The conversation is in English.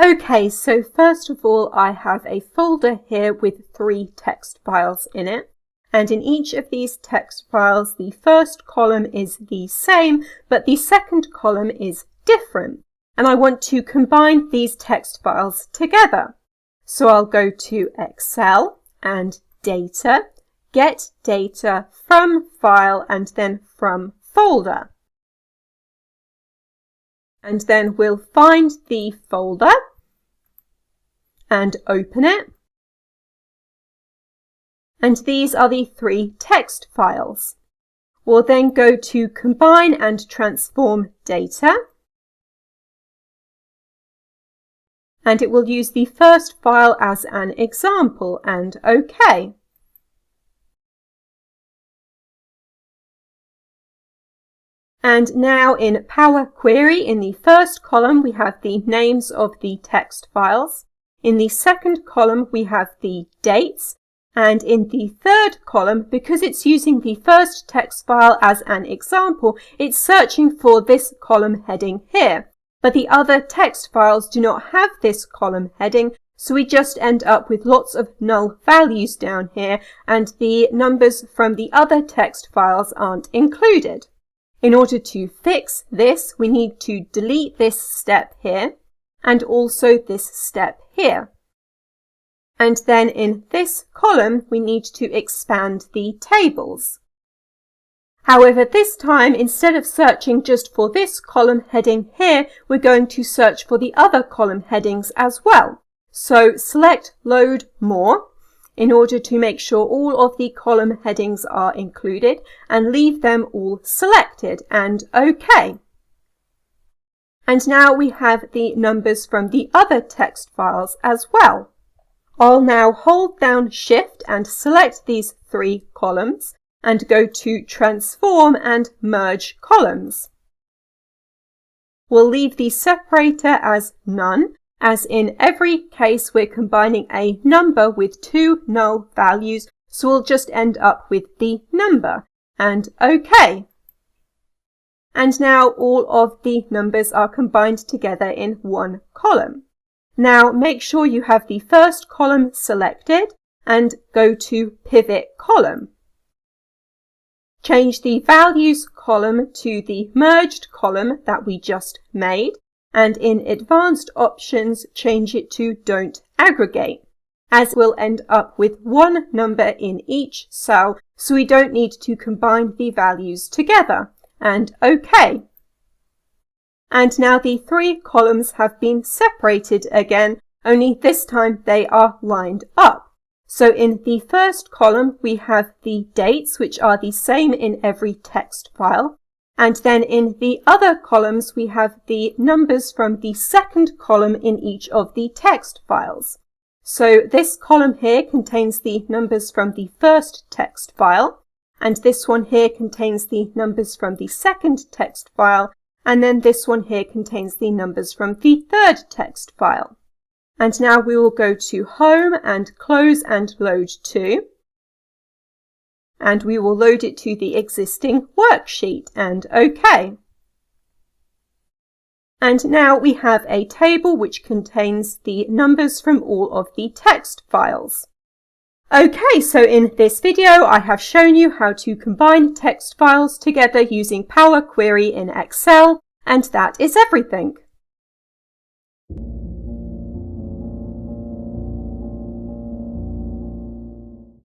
Okay, so first of all, I have a folder here with 3 text files in it. And in each of these text files, the first column is the same, but the second column is different. And I want to combine these text files together. So I'll go to Excel and Data, Get Data from File, and then from Folder. And then we'll find the folder and open it. And these are the 3 text files. We'll then go to Combine and Transform Data. And it will use the first file as an example, and OK. And now in Power Query, in the first column, we have the names of the text files. In the second column, we have the dates. And in the third column, because it's using the first text file as an example, it's searching for this column heading here. But the other text files do not have this column heading, so we just end up with lots of null values down here, and the numbers from the other text files aren't included. In order to fix this, we need to delete this step here and also this step here. And then in this column, we need to expand the tables. However, this time, instead of searching just for this column heading here, we're going to search for the other column headings as well. So select Load More in order to make sure all of the column headings are included, and leave them all selected, and OK. And now we have the numbers from the other text files as well. I'll now hold down Shift and select these 3 columns and go to Transform and Merge Columns. We'll leave the separator as None, as in every case we're combining a number with 2 null values, so we'll just end up with the number, and OK. And now all of the numbers are combined together in one column. Now make sure you have the first column selected and go to Pivot Column. Change the Values column to the merged column that we just made, and in Advanced Options change it to Don't Aggregate, as we'll end up with one number in each cell, so we don't need to combine the values together, and OK. And now the 3 columns have been separated again, only this time they are lined up. So in the first column we have the dates, which are the same in every text file. And then in the other columns we have the numbers from the second column in each of the text files. So this column here contains the numbers from the first text file, and this one here contains the numbers from the second text file, and then this one here contains the numbers from the third text file. And now we will go to Home and Close and Load To. And we will load it to the existing worksheet, and OK. And now we have a table which contains the numbers from all of the text files. OK, so in this video I have shown you how to combine text files together using Power Query in Excel, and that is everything.